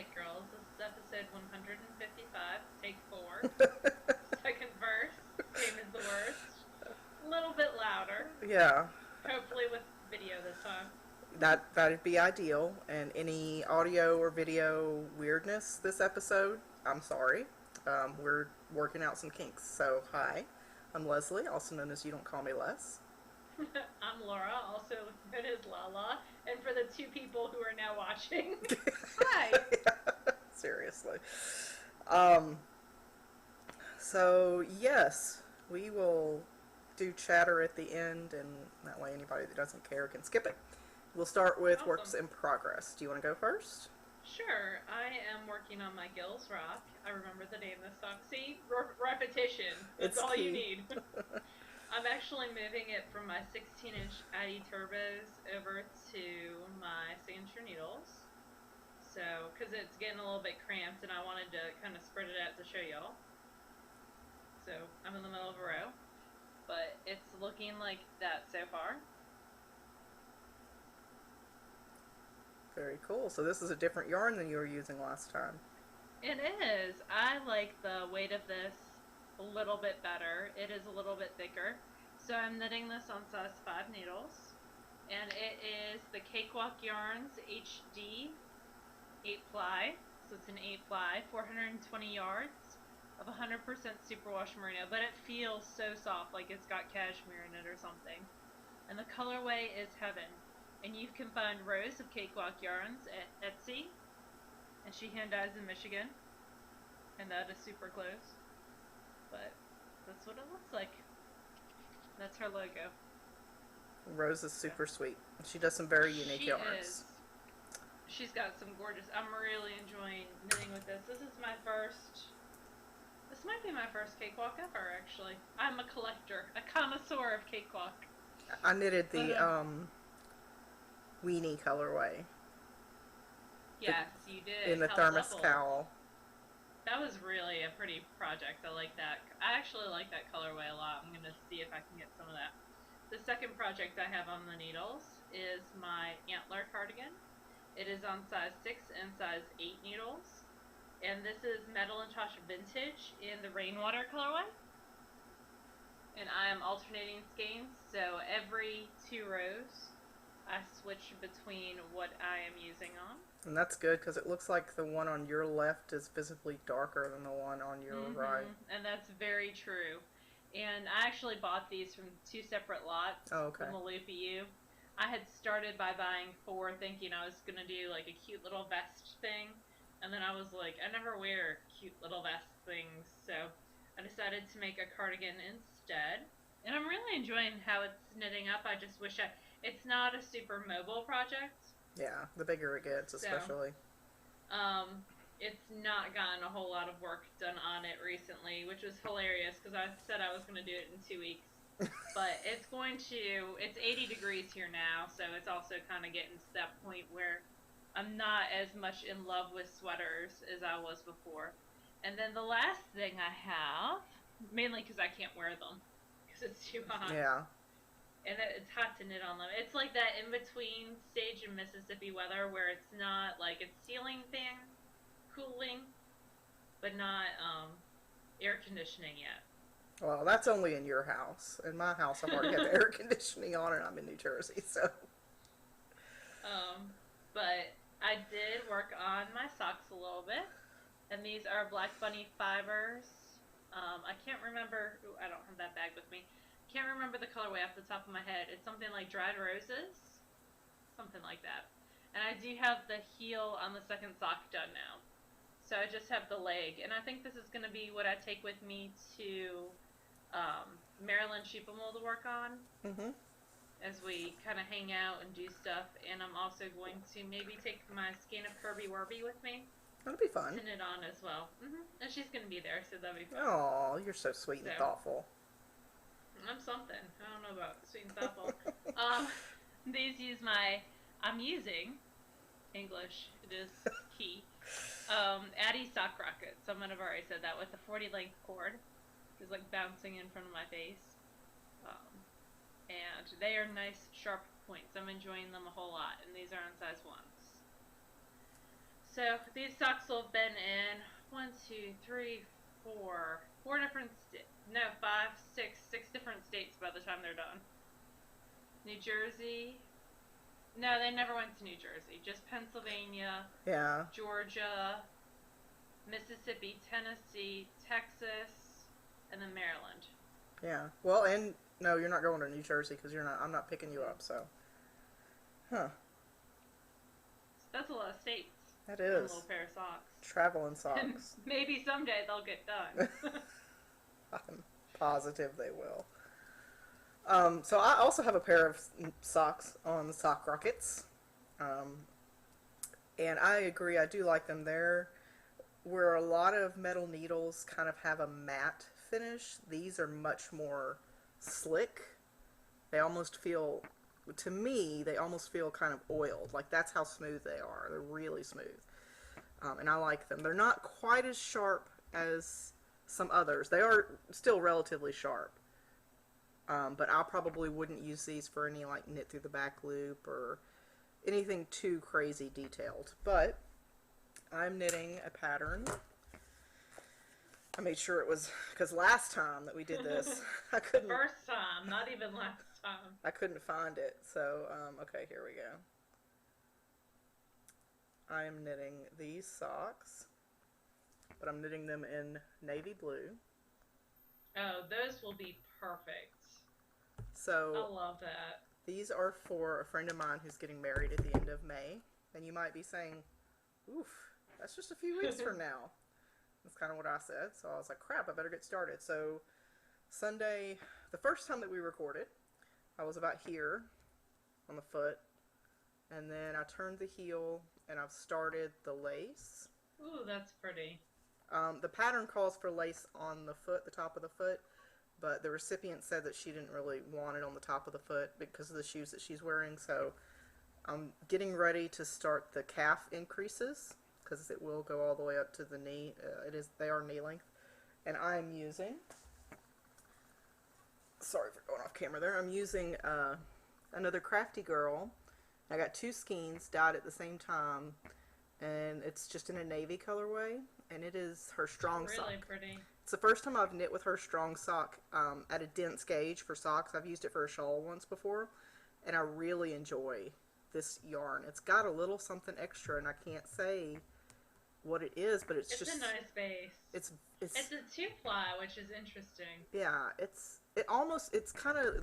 TheKnitGirlls. This is episode 155, take 4. Second verse, same as the worst. A little bit louder. Yeah, Hopefully with video this time. that'd be ideal. And any audio or video weirdness this episode, I'm sorry. We're working out some kinks. So hi, I'm Leslie, also known as You Don't Call Me Les. I'm Laura, also known as Lala. And for the 2 people who are now watching, hi! Seriously. Um, so yes, we will do chatter at the end, and that way anybody that doesn't care can skip it. We'll start with works Awesome. in progress. Do you want to go first? Sure, I am working on my Gills rock. I remember the name of this song. See? Repetition. That's It's all you key. need. I'm actually moving it from my 16-inch Addy Turbos over to my signature needles. So, because it's getting a little bit cramped and I wanted to kind of spread it out to show y'all. So, I'm in the middle of a row. But it's looking like that so far. Very cool. So this is a different yarn than you were using last time. It is. I like the weight of this a little bit better. It is a little bit thicker. So I'm knitting this on size 5 needles. And it is the Cakewalk Yarns HD 8 ply. So it's an 8 ply, 420 yards of 100% superwash merino. But it feels so soft, like it's got cashmere in it or something. And the colorway is Heaven. And you can find Rose of Cakewalk Yarns at Etsy. And she hand dyes in Michigan. And that is super close. But that's what it looks like. That's her logo. Rose is super sweet. She does some very unique She yarns. is. She's got some gorgeous. I'm really enjoying knitting with this. This is my first. This might be my first cakewalk ever, actually. I'm a collector, a connoisseur of cakewalk. I knitted But, the weenie colorway yes, you did. in the How thermos level. cowl. That was really a pretty project. I like that. I actually like that colorway a lot. I'm going to see if I can get some of that. The second project I have on the needles is my antler cardigan. It is on size 6 and size 8 needles. And this is Metal and Tosh Vintage in the Rainwater colorway. And I am alternating skeins, so every 2 rows I switch between what I am using on. And that's good because it looks like the one on your left is visibly darker than the one on your right. And that's very true. And I actually bought these from 2 separate lots Oh, okay. from the Loopy U. I had started by buying 4 thinking I was going to do like a cute little vest thing. And then I was like, I never wear cute little vest things. So I decided to make a cardigan instead. And I'm really enjoying how it's knitting up. I just wish it's not a super mobile project. Yeah, the bigger it gets, especially. It's not gotten a whole lot of work done on it recently, which was hilarious because I said I was going to do it in 2 weeks. But it's 80 degrees here now, so it's also kind of getting to that point where I'm not as much in love with sweaters as I was before. And then the last thing I have, mainly because I can't wear them because it's too hot. Yeah. And it's hot to knit on them. It's like that in-between stage in Mississippi weather where it's not like it's ceiling fan cooling, but not air conditioning yet. Well, that's only in your house. In my house, I've already got the air conditioning on, and I'm in New Jersey, so. But I did work on my socks a little bit, and these are Black Bunny fibers. I can't remember. Ooh, I don't have that bag with me. Can't remember the colorway off the top of my head. It's something like dried roses, something like that. And I do have the heel on the second sock done now. So I just have the leg, and I think this is going to be what I take with me to Maryland Sheepamole to work on as we kind of hang out and do stuff. And I'm also going to maybe take my skein of Kirby Werby with me That'll be to fun. knit on as well. And she's going to be there, so that'll be fun. Oh, you're so sweet and So. thoughtful. I'm something. I don't know about sweet and thoughtful. I'm using English. It is key. Addy sock rockets. Someone have already said that with the 40 length cord. It's like bouncing in front of my face. And they are nice sharp points. I'm enjoying them a whole lot. And these are on size 1s. So So these socks will have been in 4 different no, 5, 6 different states by the time they're done. New Jersey. No, they never went to New Jersey. Just Pennsylvania, Yeah. Georgia, Mississippi, Tennessee, Texas, and then Maryland. Yeah. Well, and no, you're not going to New Jersey because you're not. I'm not picking you up. So. Huh. So that's a lot of states. That And a is. little pair of socks. Traveling socks. Maybe someday they'll get done. I'm positive they will. So I also have a pair of socks on Sock Rockets. And I agree, I do like them. There, where a lot of metal needles kind of have a matte finish, these are much more slick. They almost feel, to me, they almost feel kind of oiled. Like that's how smooth they are. They're really smooth. And I like them. They're not quite as sharp as some others. They are still relatively sharp. But I probably wouldn't use these for any like knit through the back loop or anything too crazy detailed. But I'm knitting a pattern. I made sure it was, because last time that we did this, I couldn't. First time, not even last time. I couldn't find it. So, okay, here we go. I am knitting these socks, but I'm knitting them in navy blue. Oh, those will be perfect. So I love that. These are for a friend of mine who's getting married at the end of May. And you might be saying, oof, that's just a few weeks from now. That's kind of what I said. So I was like, crap, I better get started. So Sunday, the first time that we recorded, I was about here on the foot. And then I turned the heel and I've started the lace. Ooh, that's pretty. The pattern calls for lace on the foot, the top of the foot. But the recipient said that she didn't really want it on the top of the foot because of the shoes that she's wearing. So I'm getting ready to start the calf increases because it will go all the way up to the knee. They are knee length. And I'm using, sorry for going off camera there, I'm using another Crafty Girl. I got 2 skeins dyed at the same time. And it's just in a navy colorway. And it is her strong sock. Really pretty. It's the first time I've knit with her strong sock at a dense gauge for socks. I've used it for a shawl once before, and I really enjoy this yarn. It's got a little something extra, and I can't say what it is, but it's just a nice base. It's a 2-ply, which is interesting. Yeah, it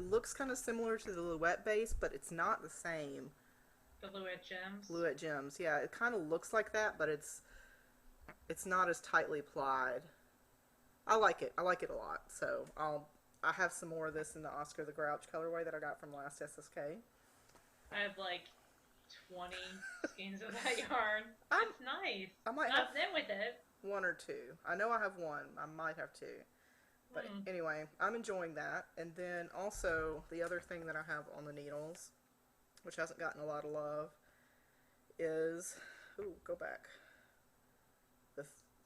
looks kind of similar to the Louette base, but it's not the same. The Louette Gems. Louette Gems, yeah, it kind of looks like that, but it's not as tightly plied. I like it. I like it a lot. So I have some more of this in the Oscar the Grouch colorway that I got from last SSK. I have like 20 skeins of that yarn. It's nice. I might have them with it. 1 or 2. I know I have 1. I might have 2. But anyway, I'm enjoying that. And then also the other thing that I have on the needles, which hasn't gotten a lot of love, is go back. The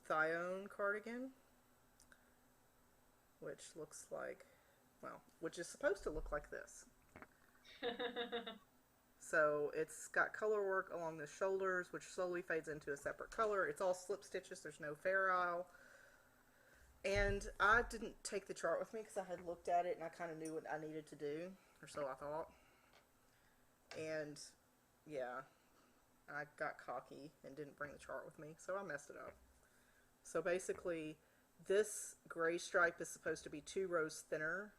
Thione cardigan. Which looks like, which is supposed to look like this. So it's got color work along the shoulders, which slowly fades into a separate color. It's all slip stitches. There's no fair isle. And I didn't take the chart with me because I had looked at it and I kind of knew what I needed to do, or so I thought. And yeah, I got cocky and didn't bring the chart with me, so I messed it up. So basically, this gray stripe is supposed to be 2 rows thinner.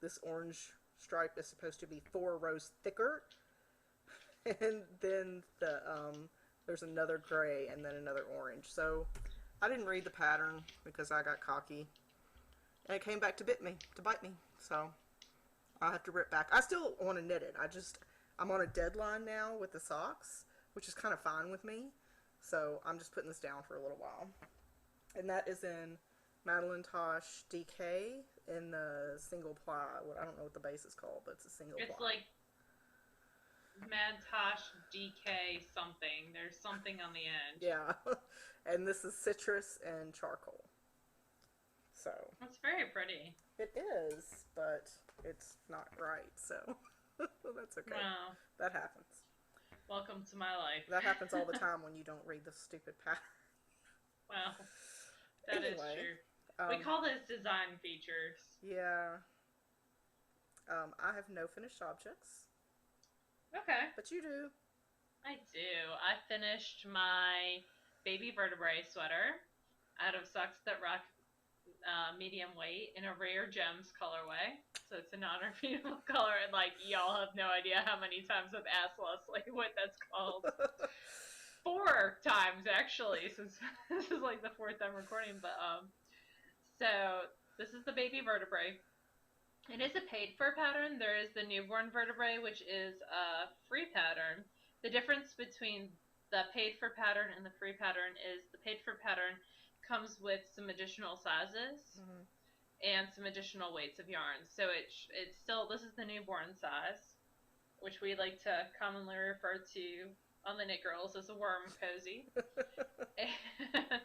This orange stripe is supposed to be 4 rows thicker. And then there's another gray and then another orange. So I didn't read the pattern because I got cocky. And it came back to bite me. So I'll have to rip back. I still want to knit it. I'm on a deadline now with the socks, which is kind of fine with me. So I'm just putting this down for a little while. And that is in Madeline Tosh DK in the single ply. I don't know what the base is called, but it's a single ply. It's like Tosh DK something. There's something on the end. Yeah. And this is citrus and charcoal. So. It's very pretty. It is, but it's not right, so that's okay. Wow. That happens. Welcome to my life. That happens all the time when you don't read the stupid pattern. Well, that is Anyway, true. We call this design features. yeah. I have no finished objects. Okay. But you do. I do. I finished my baby vertebrae sweater out of Socks That Rock medium weight in a rare gems colorway. So it's a non-repeatable color, and like y'all have no idea how many times I've asked Leslie what that's called. 4 times actually, since this is like the 4th time recording. But so this is the baby vertebrae. It is a paid for pattern. There is the newborn vertebrae, which is a free pattern. The difference between the paid for pattern and the free pattern is the paid for pattern comes with some additional sizes and some additional weights of yarn. So it's still, this is the newborn size, which we like to commonly refer to on the Knit Girls as a worm cozy, and,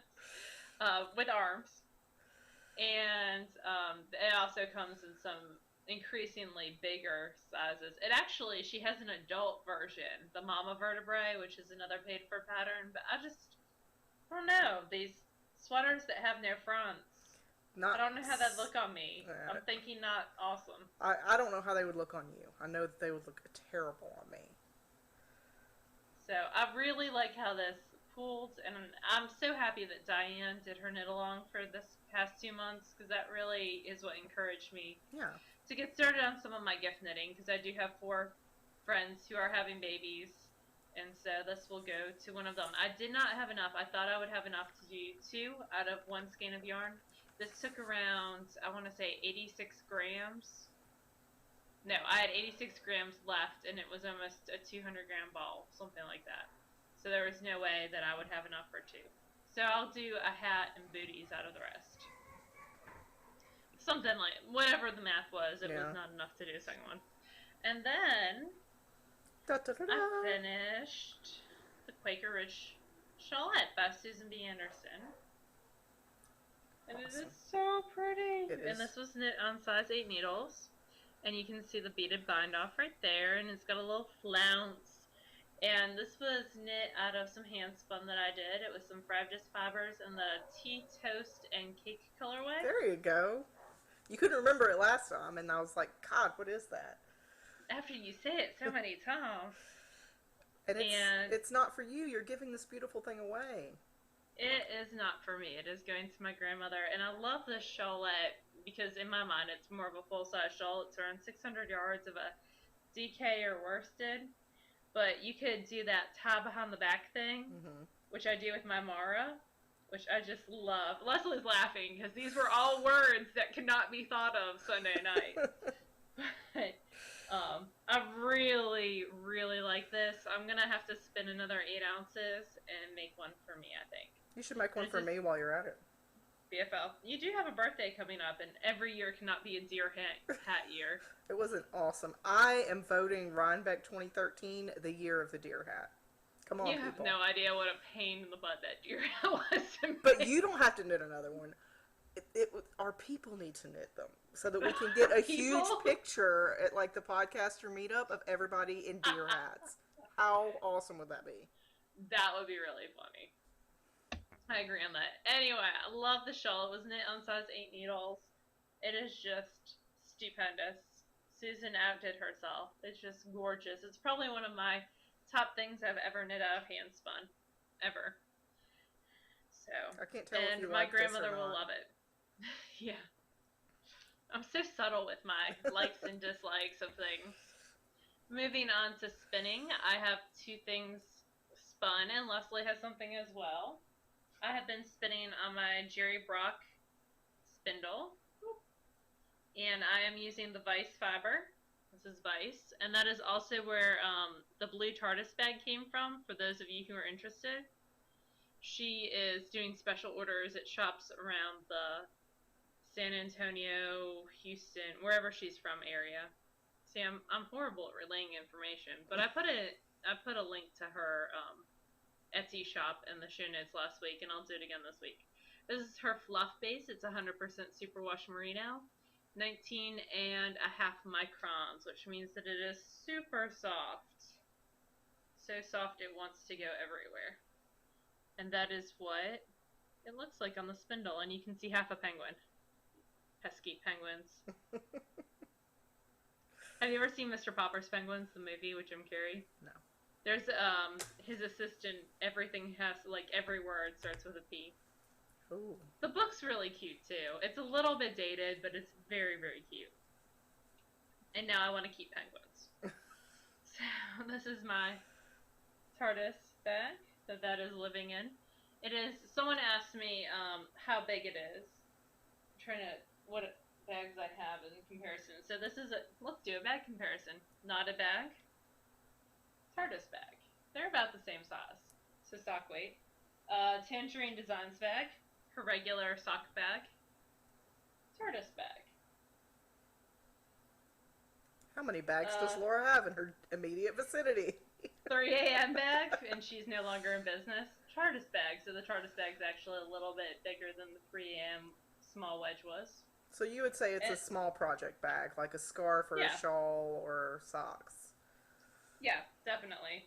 with arms. And it also comes in some increasingly bigger sizes. It actually, she has an adult version, the mama vertebrae, which is another paid for pattern. But I don't know, these sweaters that have no fronts. I don't know how that look on me. I'm thinking not awesome. I don't know how they would look on you. I know that they would look terrible on me. So I really like how this pulled, and I'm so happy that Diane did her knit along for this past 2 months, because that really is what encouraged me to get started on some of my gift knitting, because I do have 4 friends who are having babies, and so this will go to one of them. I did not have enough. I thought I would have enough to do 2 out of 1 skein of yarn. This took around, I want to say 86 grams. No, I had 86 grams left, and it was almost a 200 gram ball, something like that. So there was no way that I would have enough for 2. So I'll do a hat and booties out of the rest. Something like, whatever the math was, it was not enough to do a second one. And then, I finished the Quaker Ridge Shawlette by Susan B. Anderson. And it is so pretty. And this was knit on size 8 needles. And you can see the beaded bind off right there, and it's got a little flounce. And this was knit out of some hand spun that I did. It was some Frabjous fibers in the tea, toast, and cake colorway. There you go. You couldn't remember it last time, and I was like, God, what is that? After you say it so many times. And it's not for you. You're giving this beautiful thing away. It is not for me. It is going to my grandmother. And I love this shawlette because in my mind it's more of a full-size shawl. It's around 600 yards of a DK or worsted. But you could do that tie behind the back thing, which I do with my Mara, which I just love. Leslie's laughing because these were all words that could not be thought of Sunday night. But I really, really like this. I'm going to have to spin another 8 ounces and make one for me, I think. You should make one for me while you're at it. BFL. You do have a birthday coming up, and every year cannot be a deer hat year. It wasn't awesome. I am voting Rhinebeck 2013 the year of the deer hat. Come on, people. You have no idea what a pain in the butt that deer hat was to me. But you don't have to knit another one. Our people need to knit them so that we can get a huge picture at like the podcaster meetup of everybody in deer hats. How awesome would that be? That would be really funny. I agree on that. Anyway, I love the shawl. It was knit on size 8 needles. It is just stupendous. Susan outdid herself. It's just gorgeous. It's probably one of my top things I've ever knit out of hand spun. Ever. So. I can't tell if you my like this or grandmother will not. love it. Yeah. I'm so subtle with my likes and dislikes of things. Moving on to spinning, I have 2 things spun, and Leslie has something as well. I have been spinning on my Jerry Brock spindle, and I am using the Vice fiber. This is Vice, and that is also where the blue TARDIS bag came from, for those of you who are interested. She is doing special orders at shops around the San Antonio, Houston, wherever she's from area. See, I'm horrible at relaying information, but I put a link to her Etsy shop in the show notes last week, and I'll do it again this week. This is her fluff base. It's 100% superwash merino, 19.5 microns, which means that it is super soft. So soft it wants to go everywhere. And that is what it looks like on the spindle. And you can see half a penguin. Pesky penguins. Have you ever seen Mr. Popper's Penguins, the movie with Jim Carrey? No. There's his assistant. Everything has like every word starts with a P. Ooh. The book's really cute too. It's a little bit dated, but it's very, very cute. And now I want to keep penguins. So this is my TARDIS bag that is living in. It is. Someone asked me how big it is. I'm trying to what bags I have in comparison. So this is a. Let's do a bag comparison. Not a bag. TARDIS bag. They're about the same size. So sock weight. Tangerine Designs bag. Her regular sock bag. TARDIS bag. How many bags does Laura have in her immediate vicinity? 3 a.m. bag, and she's no longer in business. TARDIS bag. So the TARDIS bag's actually a little bit bigger than the 3 a.m. small wedge was. So you would say it's a small project bag, like a scarf or a shawl or socks. Yeah, definitely.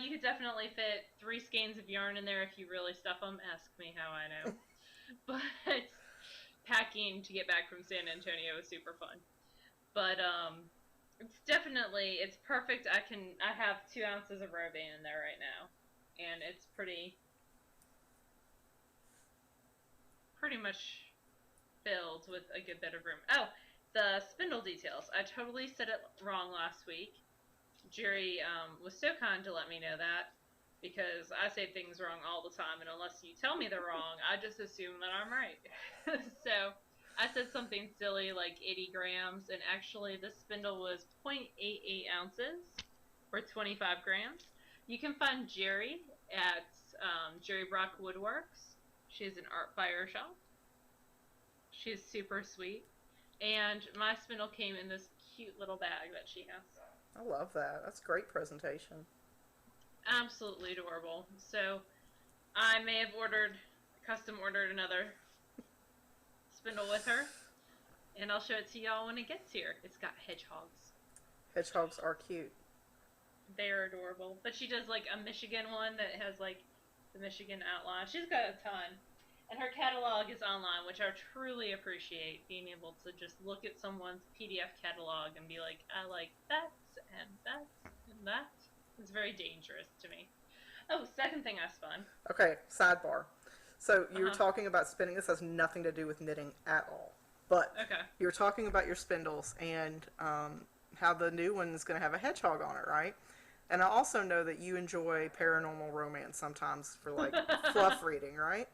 You could definitely fit 3 skeins of yarn in there if you really stuff them. Ask me how I know. But packing to get back from San Antonio was super fun. But it's perfect. I have 2 ounces of roving in there right now, and it's pretty much filled with a good bit of room. Oh, the spindle details. I totally said it wrong last week. Jerry was so kind to let me know that, because I say things wrong all the time, and unless you tell me they're wrong, I just assume that I'm right. So I said something silly like 80 grams, and actually this spindle was 0.88 ounces, or 25 grams. You can find Jerry at Jerry Brock Woodworks. She's an art buyer shop. She's super sweet. And my spindle came in this cute little bag that she has. I love that. That's great presentation. Absolutely adorable. So I may have custom ordered another spindle with her, and I'll show it to y'all when it gets here. It's got hedgehogs. Hedgehogs are cute. They're adorable. But she does like a Michigan one that has like the Michigan outline. She's got a ton. And her catalog is online, which I truly appreciate, being able to just look at someone's PDF catalog and be like, I like that, and that, and that. It's very dangerous to me. Oh, second thing I spun. Okay, sidebar. So you were talking about spinning. This has nothing to do with knitting at all. But you were talking about your spindles and how the new one is going to have a hedgehog on it, right? And I also know that you enjoy paranormal romance sometimes for like fluff reading, right?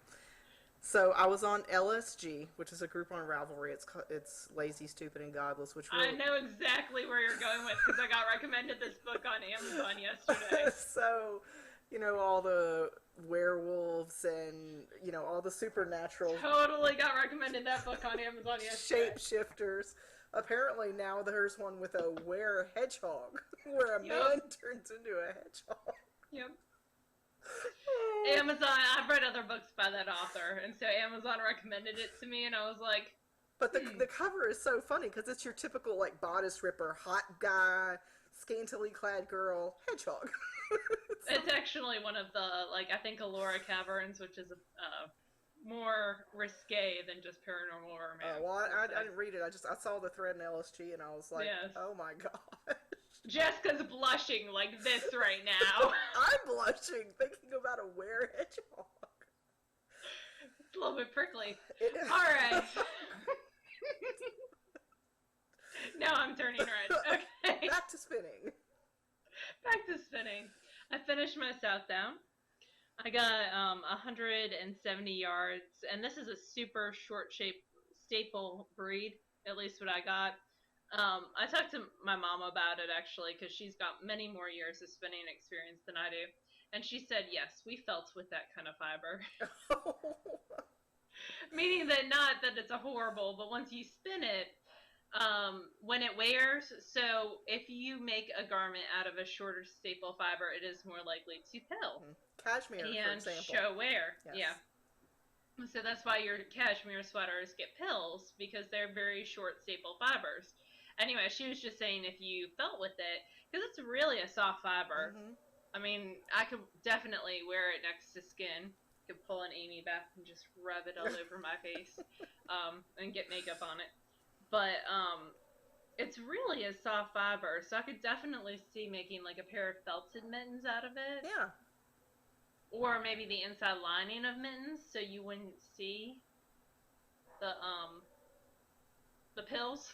So I was on LSG, which is a group on Ravelry. It's Lazy, Stupid, and Godless, which really... I know exactly where you're going with, because I got recommended this book on Amazon yesterday. So, you know, all the werewolves and, you know, all the supernatural... Totally got recommended that book on Amazon yesterday. Shapeshifters. Apparently now there's one with a were-hedgehog, where a man turns into a hedgehog. Yep. Amazon, I've read other books by that author, and so Amazon recommended it to me, and I was like... But the cover is so funny, because it's your typical, like, bodice ripper, hot guy, scantily clad girl, hedgehog. It's actually one of the, like, I think Allura Caverns, which is more risque than just paranormal romance. Well, I didn't read it. I saw the thread in LSG, and I was like, oh my gosh. Jessica's blushing like this right now. I'm blushing thinking about a were-hedgehog. It's a little bit prickly. Alright. Now I'm turning red. Okay. Back to spinning. Back to spinning. I finished my south down. I got 170 yards, and this is a super short shape staple breed, at least what I got. I talked to my mom about it, actually, because she's got many more years of spinning experience than I do. And she said, yes, we felt with that kind of fiber. Meaning that not that it's a horrible, but once you spin it, when it wears, so if you make a garment out of a shorter staple fiber, it is more likely to pill. Cashmere, and for example. Show wear. Yes. Yeah. So that's why your cashmere sweaters get pills, because they're very short staple fibers. Anyway, she was just saying if you felt with it, because it's really a soft fiber. I mean, I could definitely wear it next to skin. Could pull an Amy back and just rub it all over my face, and get makeup on it. But it's really a soft fiber, so I could definitely see making like a pair of felted mittens out of it, Yeah. or maybe the inside lining of mittens, so you wouldn't see the the pills.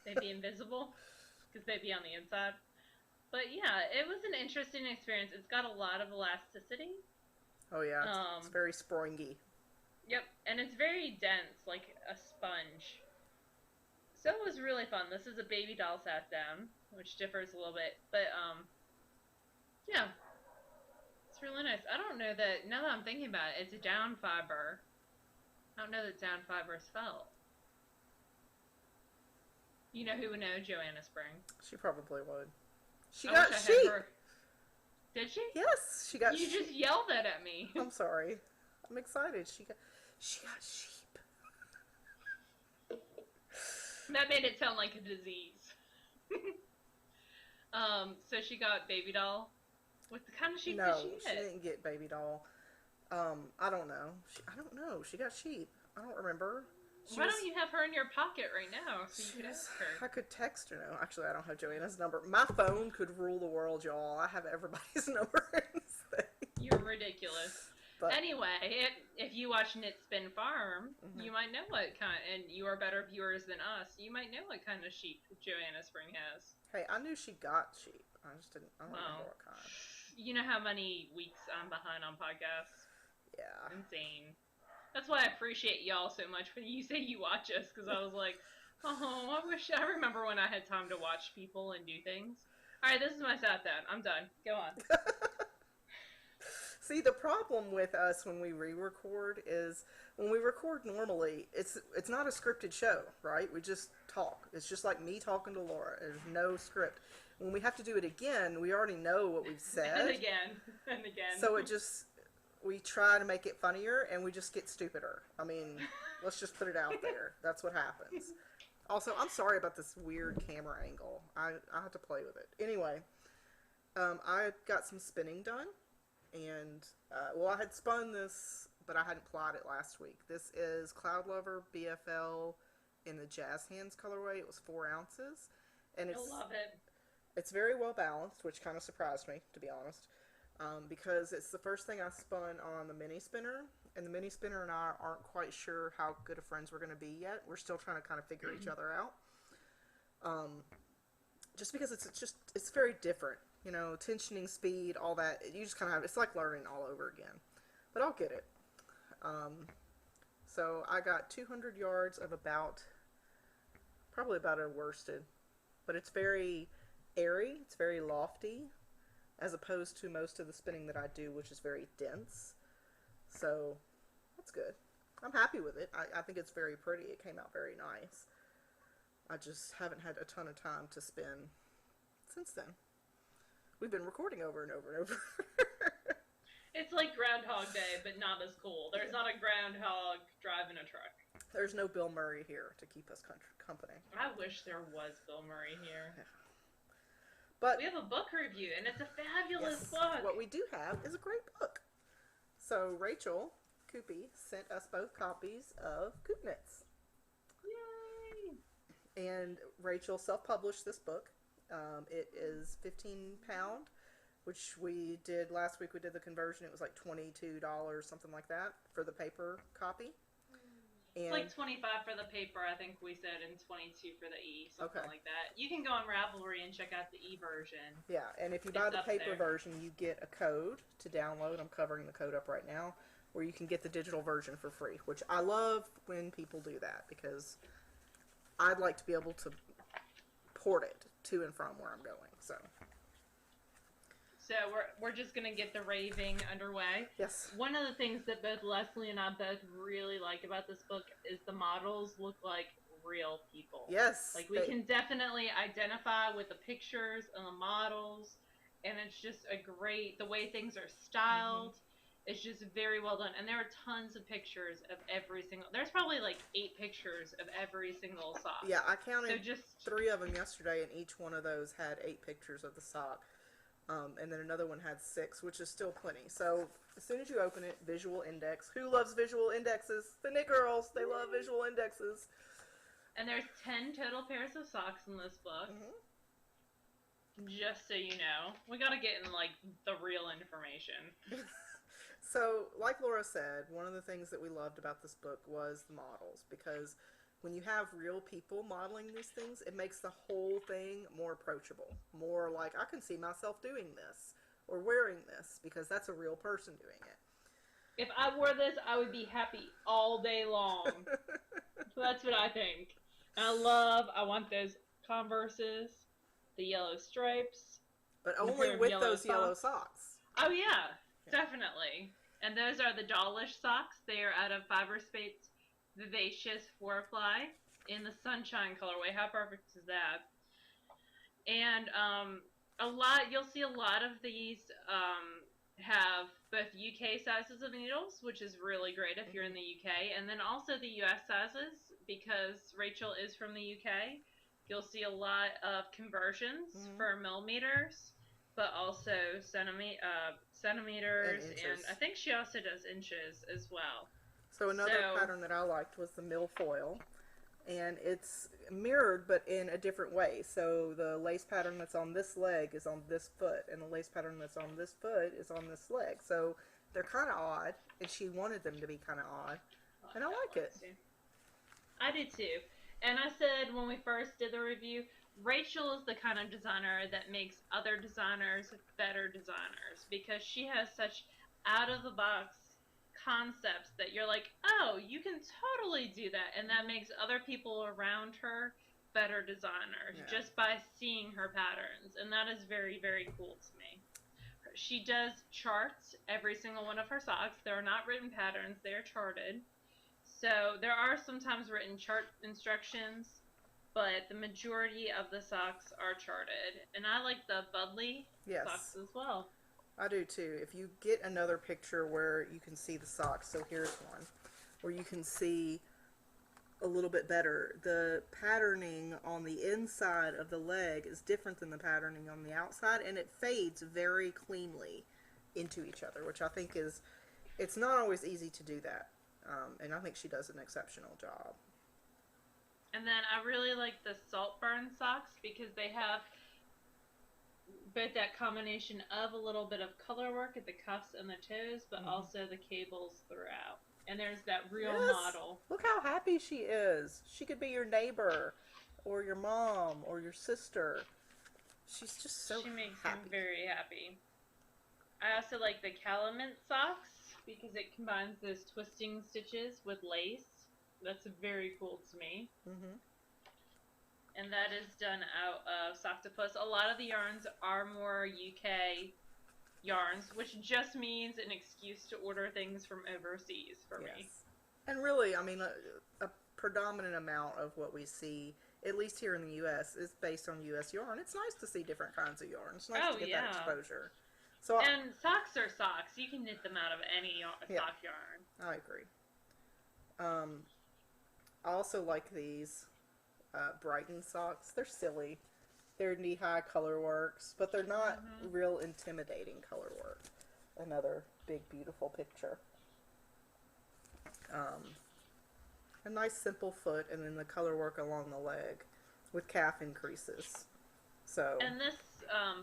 They'd be invisible because they'd be on the inside. But yeah, it was an interesting experience. It's got a lot of elasticity. Oh yeah, it's Um, very springy. yep, and it's very dense, like a sponge. So it was really fun. This is a baby doll sat down, which differs a little bit, but yeah, it's really nice. I don't know that now that I'm thinking about it, it's a down fiber. I don't know that down fiber is felt. You know who would know? Joanna Spring. She probably would. She I got wish I sheep. had her. Did she? Yes, she got You sheep. just yelled that at me. I'm sorry. I'm excited. She got sheep. That made it sound like a disease. So she got baby doll. What kind of sheep No, did she she get? didn't get baby doll. I don't know. I don't know. She got sheep. I don't remember. Why don't you have her in your pocket right now so you could ask her? I could text her. No, actually, I don't have Joanna's number. My phone could rule the world, y'all. I have everybody's number in this thing. You're ridiculous. But Anyway, if you watch Knit Spin Farm, you might know what kind, and you are better viewers than us, you might know what kind of sheep Joanna Spring has. hey, I knew she got sheep. I just didn't. I don't remember Wow. what kind. You know how many weeks I'm behind on podcasts? Yeah. Insane. That's why I appreciate y'all so much when you say you watch us, because I was like, oh, I remember when I had time to watch people and do things. Alright, this is my sat down. I'm done. Go on. See, the problem with us when we re-record is when we record normally, it's not a scripted show, right? We just talk. It's just like me talking to Laura. There's no script. When we have to do it again, we already know what we've said. And again. And again. So we try to make it funnier and we just get stupider. I mean, let's just put it out there. That's what happens. Also, I'm sorry about this weird camera angle. I have to play with it. Anyway, I got some spinning done. And, I had spun this, but I hadn't plied it last week. This is Cloud Lover BFL in the Jazz Hands colorway. It was 4 ounces. And I love it. It's very well balanced, which kind of surprised me, to be honest. Because it's the first thing I spun on the mini spinner. And the mini spinner and I aren't quite sure how good of friends we're going to be yet. We're still trying to kind of figure each other out. Just because it's very different. You know, tensioning speed, all that. You just kind of have, it's like learning all over again. But I'll get it. So I got 200 yards of probably about a worsted. But it's very airy, it's very lofty, as opposed to most of the spinning that I do, which is very dense. So that's good. I'm happy with it. I think it's very pretty. It came out very nice. I just haven't had a ton of time to spin since then. We've been recording over and over and over. It's like Groundhog Day, but not as cool. There's not a groundhog driving a truck. There's no Bill Murray here to keep us company. I wish there was Bill Murray here. Yeah. But we have a book review, and it's a fabulous book. What we do have is a great book. So Rachel Coopy sent us both copies of Coop Knits. Yay! And Rachel self-published this book. It is £15, which we did last week. We did the conversion. It was like $22, something like that, for the paper copy. It's like $25 for the paper, I think we said, and $22 for the e, something Okay. like that. You can go on Ravelry and check out the e version. Yeah, and if you buy the up paper there. version, you get a code to download. I'm covering the code up right now, where you can get the digital version for free, which I love when people do that, because I'd like to be able to port it to and from where I'm going. So we're just going to get the raving underway. yes. One of the things that both Leslie and I both really like about this book is the models look like real people. Yes. Like, we can definitely identify with the pictures and the models, and it's just the way things are styled. It's just very well done. And there are tons of pictures of there's probably like 8 pictures of every single sock. Yeah, I counted So 3 of them yesterday, and each one of those had 8 pictures of the sock. And then another one had 6, which is still plenty. So as soon as you open it, visual index. Who loves visual indexes? The Knit Girls. They love visual indexes. And there's 10 total pairs of socks in this book. Just so you know. We gotta get in, like, the real information. So, like Laura said, one of the things that we loved about this book was the models, because when you have real people modeling these things, it makes the whole thing more approachable. More like, I can see myself doing this or wearing this, because that's a real person doing it. If I wore this, I would be happy all day long. So that's what I think. And I want those Converses, the yellow stripes. But only with those yellow socks. Oh, yeah, definitely. And those are the dollish socks. They are out of Fiber Space Vivacious 4-ply in the sunshine colorway. How perfect is that? And you'll see a lot of these have both UK sizes of needles, which is really great if you're in the UK, and then also the US sizes, because Rachel is from the UK. You'll see a lot of conversions for millimeters, but also centimeters, and I think she also does inches as well. So another pattern that I liked was the milfoil, and it's mirrored but in a different way. So the lace pattern that's on this leg is on this foot, and the lace pattern that's on this foot is on this leg. So they're kind of odd, and she wanted them to be kind of odd, and I like it. I do too. And I said when we first did the review, Rachel is the kind of designer that makes other designers better designers, because she has such out-of-the-box concepts that you're like, oh, you can totally do that, and that makes other people around her better designers just by seeing her patterns, and that is very, very cool to me. She does charts every single one of her socks. They're not written patterns, they're charted. So there are sometimes written chart instructions, but the majority of the socks are charted. And I like the Budley socks as well. I do too. If you get another picture where you can see the socks, so here's one, where you can see a little bit better. The patterning on the inside of the leg is different than the patterning on the outside, and it fades very cleanly into each other, which I think it's not always easy to do that. And I think she does an exceptional job. And then I really like the Saltburn socks, because they have both that combination of a little bit of color work at the cuffs and the toes, but also the cables throughout. And there's that real model. Look how happy she is. She could be your neighbor, or your mom, or your sister. She's just so happy. She makes me very happy. I also like the Calumet socks, because it combines those twisting stitches with lace. That's very cool to me. And that is done out of Socktopus. A lot of the yarns are more UK yarns, which just means an excuse to order things from overseas for me. And really, I mean, a predominant amount of what we see, at least here in the US, is based on US yarn. It's nice to see different kinds of yarn. It's nice to get that exposure. So and socks are socks. You can knit them out of any sock yarn. I agree. I also like these Brighton socks. They're silly. They're knee-high color works, but they're not real intimidating color work. Another big, beautiful picture. A nice simple foot, and then the color work along the leg with calf increases. So. And this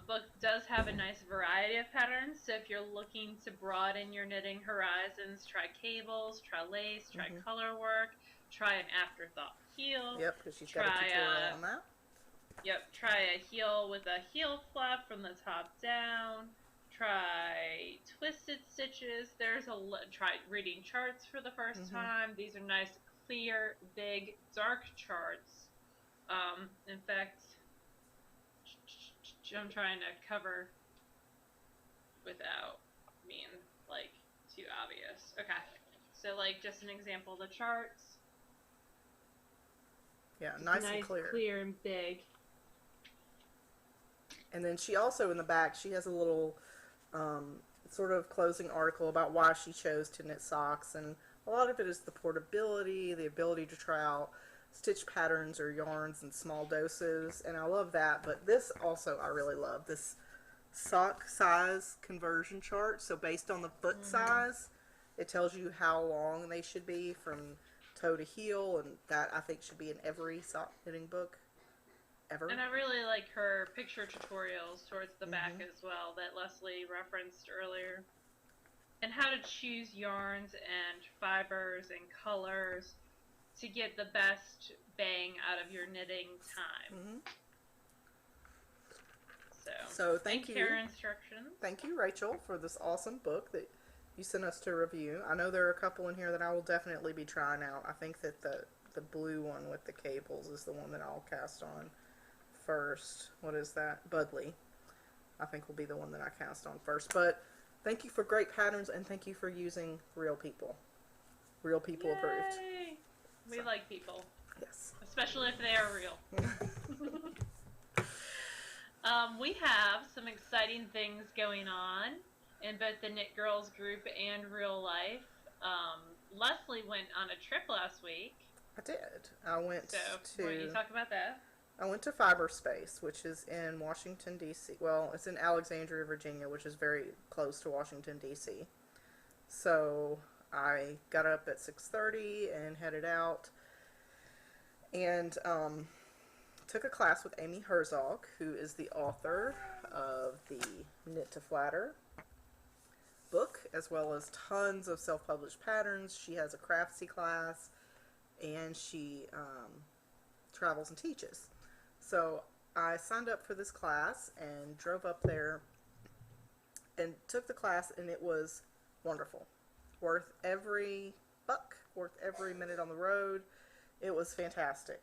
book does have a nice variety of patterns, so if you're looking to broaden your knitting horizons, try cables, try lace, try color work, try an afterthought heel. Yep, because she's got a tutorial on that. Yep, try a heel with a heel flap from the top down. Try twisted stitches. Try reading charts for the first time. These are nice, clear, big, dark charts. In fact, I'm trying to cover without being, like, too obvious. Okay, so, like, just an example of the charts. Yeah, nice and clear. Clear and big. And then she also, in the back, she has a little sort of closing article about why she chose to knit socks. And a lot of it is the portability, the ability to try out stitch patterns or yarns in small doses. And I love that. But this also I really love. This sock size conversion chart. So based on the foot size, it tells you how long they should be from toe to heel, and that I think should be in every sock knitting book ever. And I really like her picture tutorials towards the back as well that Leslie referenced earlier. And how to choose yarns and fibers and colors to get the best bang out of your knitting time. So thank you. Care instructions. Thank you, Rachel, for this awesome book that you sent us to review. I know there are a couple in here that I will definitely be trying out. I think that the blue one with the cables is the one that I'll cast on first. What is that? Budley. I think will be the one that I cast on first. But thank you for great patterns, and thank you for using real people. Real people Yay! approved. We like people. Yes. Especially if they are real. We have some exciting things going on in both the Knit Girls group and real life. Leslie went on a trip last week. I did. I went to... Why don't you talk about that? I went to Fiberspace, which is in Washington, D.C. Well, it's in Alexandria, Virginia, which is very close to Washington, D.C. So I got up at 6:30 and headed out and took a class with Amy Herzog, who is the author of the Knit to Flatter book, as well as tons of self-published patterns. She has a craftsy class, and she travels and teaches. So I signed up for this class and drove up there and took the class, and it was wonderful. Worth every buck, worth every minute on the road. It was fantastic.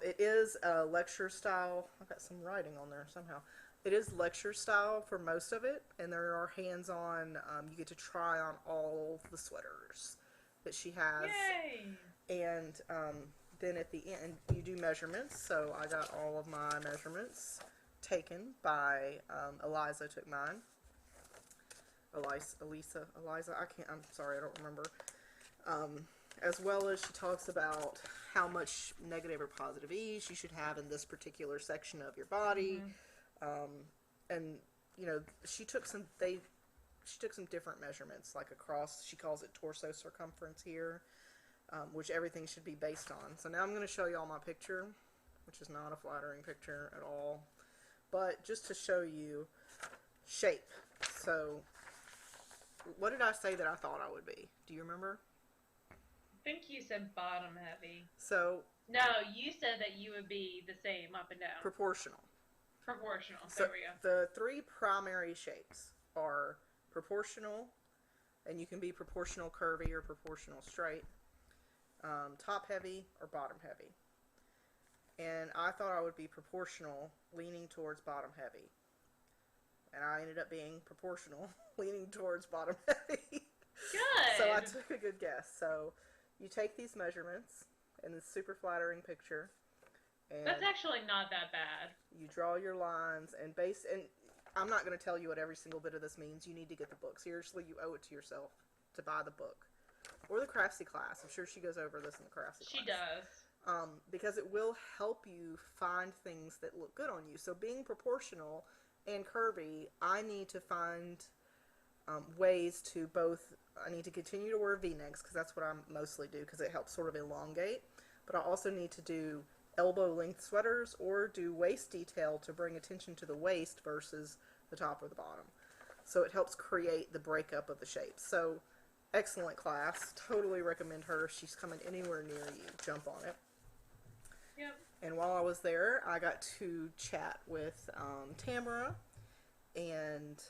It is a lecture style. I've got some writing on there somehow. It is lecture style for most of it, and there are hands-on. You get to try on all the sweaters that she has. Yay! And then at the end, you do measurements. So I got all of my measurements taken by Eliza. Took mine. Eliza. I'm sorry, I don't remember. As well as she talks about how much negative or positive ease you should have in this particular section of your body. And you know, she took some different measurements, like across. She calls it torso circumference here, which everything should be based on. So now I'm going to show you all my picture, which is not a flattering picture at all, but just to show you shape. So what did I say that I thought I would be? Do you remember? I think you said bottom heavy. So no, you said that you would be the same up and down. Proportional. Proportional. So there we go. The three primary shapes are proportional, and you can be proportional curvy or proportional straight, top heavy or bottom heavy. And I thought I would be proportional, leaning towards bottom heavy. And I ended up being proportional, leaning towards bottom heavy. Good. So I took a good guess. So you take these measurements in this super flattering picture. And that's actually not that bad. You draw your lines and I'm not going to tell you what every single bit of this means. You need to get the book. Seriously, you owe it to yourself to buy the book. Or the Craftsy class. I'm sure she goes over this in the Craftsy class. She does. Because it will help you find things that look good on you. So being proportional and curvy, I need to find ways to both. I need to continue to wear V-necks because that's what I mostly do because it helps sort of elongate. But I also need to do elbow length sweaters or do waist detail to bring attention to the waist versus the top or the bottom. So it helps create the breakup of the shapes. So excellent class. Totally recommend her. If she's coming anywhere near you, jump on it. Yep. And while I was there, I got to chat with Tamara and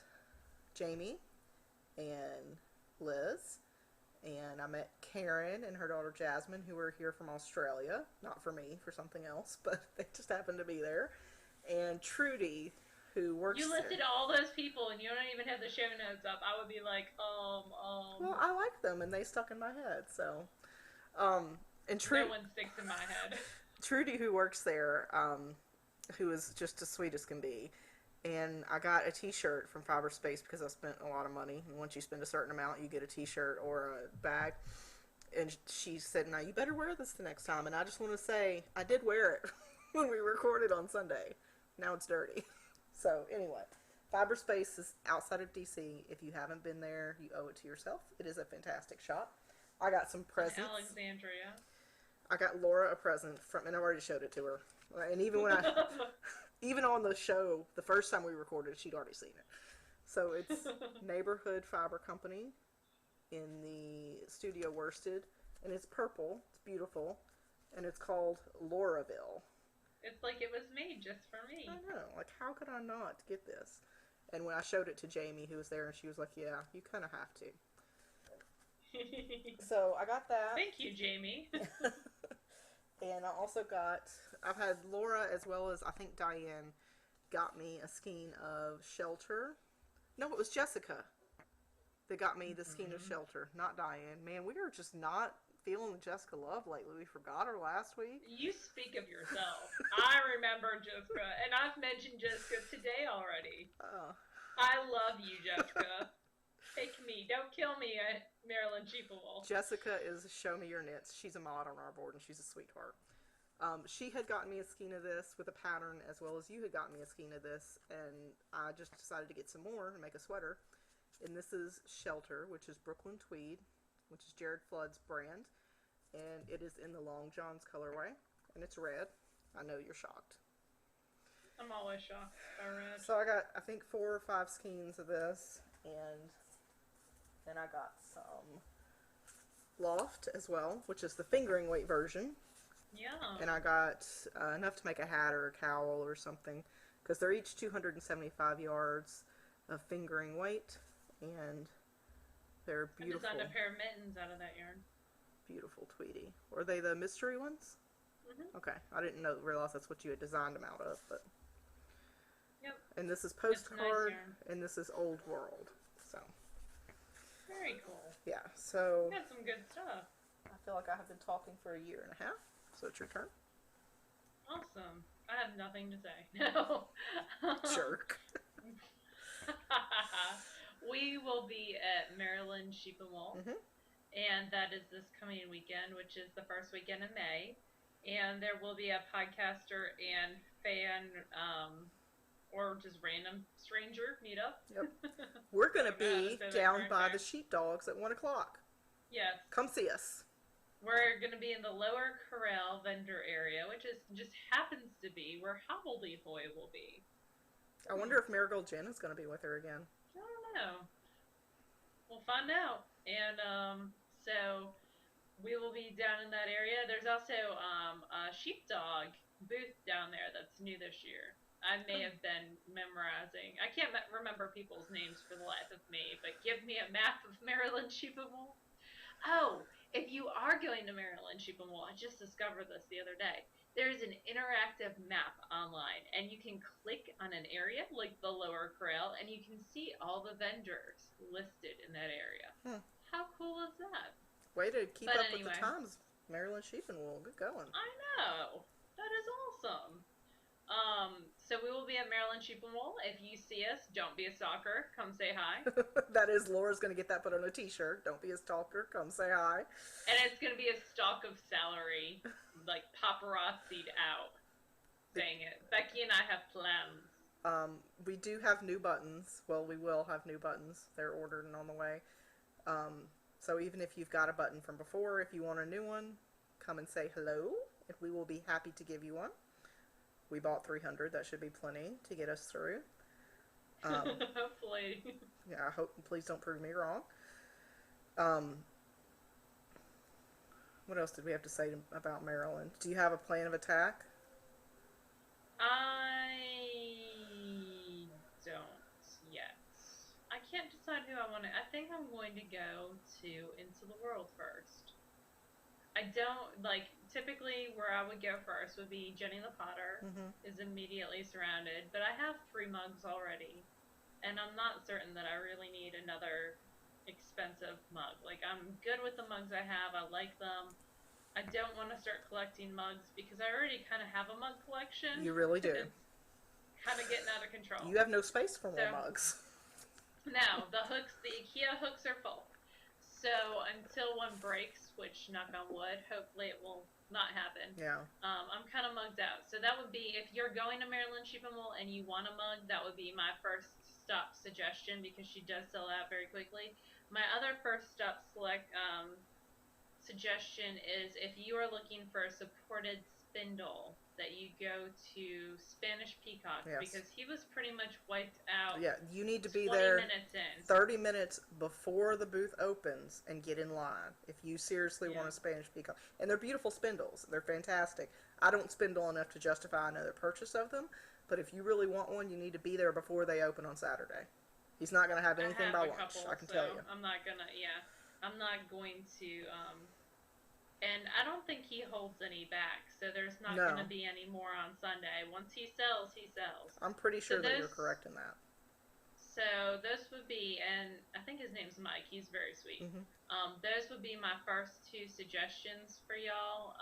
Jamie and Liz. And I met Karen and her daughter Jasmine, who were here from Australia. Not for me, for something else, but they just happened to be there. And Trudy, who works there. You listed all those people and you don't even have the show notes up. I would be like, Well, I like them and they stuck in my head, so. And no one sticks in my head. Trudy, who works there, who is just as sweet as can be. And I got a t-shirt from Fiberspace because I spent a lot of money. And once you spend a certain amount, you get a t-shirt or a bag. And she said, now you better wear this the next time. And I just want to say, I did wear it when we recorded on Sunday. Now it's dirty. So anyway, Fiberspace is outside of DC. If you haven't been there, you owe it to yourself. It is a fantastic shop. I got some In presents. Alexandria. I got Laura a present from, and I already showed it to her. And even when even on the show, the first time we recorded, she'd already seen it. So it's Neighborhood Fiber Company in the Studio Worsted, and it's purple. It's beautiful, and it's called Lauraville. It's like it was made just for me. I know. Like, how could I not get this? And when I showed it to Jamie, who was there, and she was like, "Yeah, you kind of have to." So I got that. Thank you, Jamie. And I also got, I've had Laura as well as I think Diane got me a skein of Shelter. No, it was Jessica that got me the skein of Shelter, not Diane. Man, we are just not feeling Jessica love lately. We forgot her last week. You speak of yourself. I remember Jessica, and I've mentioned Jessica today already. I love you, Jessica. Take me. Don't kill me, Marilyn Cheapable. Jessica is Show Me Your Knits. She's a mod on our board, and she's a sweetheart. She had gotten me a skein of this with a pattern, as well as you had gotten me a skein of this, and I just decided to get some more and make a sweater. And this is Shelter, which is Brooklyn Tweed, which is Jared Flood's brand, and it is in the Long John's colorway, and it's red. I know you're shocked. I'm always shocked by red. So I got, I think, 4 or 5 skeins of this, and then I got some Loft as well, which is the fingering weight version. Yeah. And I got enough to make a hat or a cowl or something, because they're each 275 yards of fingering weight, and they're beautiful. I designed a pair of mittens out of that yarn. Beautiful Tweety. Were they the mystery ones? Mm-hmm. Okay, I didn't realize that's what you had designed them out of, but. Yep. And this is Postcard, nice yarn. and this is Old World. So. Very cool. Yeah. So. You got some good stuff. I feel like I have been talking for a year and a half. So it's your turn. Awesome. I have nothing to say. No. Jerk. We will be at Maryland Sheep and Wool, and that is this coming weekend, which is the first weekend in May. And there will be a podcaster and fan, or just random stranger meetup. Yep. We're going to be down by the sheepdogs at 1 o'clock. Yes. Come see us. We're going to be in the Lower Corral vendor area, which is just happens to be where Hobbledehoy will be. I wonder if Marigold Jen is going to be with her again. I don't know. We'll find out. And so we will be down in that area. There's also a sheepdog booth down there that's new this year. I may have been memorizing. I can't remember people's names for the life of me, but give me a map of Maryland Sheep and Wool. Oh, if you are going to Maryland Sheep and Wool, I just discovered this the other day. There's an interactive map online, and you can click on an area, like the Lower Corral, and you can see all the vendors listed in that area. How cool is that? Way to keep up with the times, Maryland Sheep and Wool. Good going. I know. That is awesome. So we will be at Maryland Sheep and Wool. If you see us, don't be a stalker. Come say hi. That is, Laura's going to get that put on a t-shirt. Don't be a stalker. Come say hi. And it's going to be a stalk of celery, like paparazzi'd out, saying it. Becky and I have plans. We do have new buttons. Well, we will have new buttons. They're ordered and on the way. So even if you've got a button from before, if you want a new one, come and say hello, and we will be happy to give you one. We bought 300. That should be plenty to get us through. Hopefully. Yeah, I hope. Please don't prove me wrong. What else did we have to say about Maryland? Do you have a plan of attack? I don't yet. I can't decide who I want to. I think I'm going to go to Into the World first. I don't, like, typically where I would go first would be Jenny the Potter is immediately surrounded, but I have 3 mugs already, and I'm not certain that I really need another expensive mug. Like, I'm good with the mugs I have, I like them. I don't want to start collecting mugs because I already kind of have a mug collection. You really do. It's kind of getting out of control. You have no space for more mugs. No, the IKEA hooks are full. So until one breaks, which, knock on wood, hopefully it will not happen. Yeah. I'm kind of mugged out. So that would be, if you're going to Maryland Sheep and Wool and you want a mug, that would be my first stop suggestion because she does sell out very quickly. My other first stop suggestion is if you are looking for a supported spindle, that you go to Spanish Peacock, Yes. because he was pretty much wiped out. Yeah, you need to be 20 there minutes in. 30 minutes before the booth opens and get in line if you seriously want a Spanish Peacock. And they're beautiful spindles. They're fantastic. I don't spindle enough to justify another purchase of them, but if you really want one, you need to be there before they open on Saturday. He's not going to have anything by lunch, I can tell you. I'm not going to, and I don't think he holds any back, so there's not going to be any more on Sunday. Once he sells, he sells. I'm pretty sure that you're correct in that. So those would be, and I think his name's Mike. He's very sweet. Mm-hmm. Those would be my first two suggestions for y'all.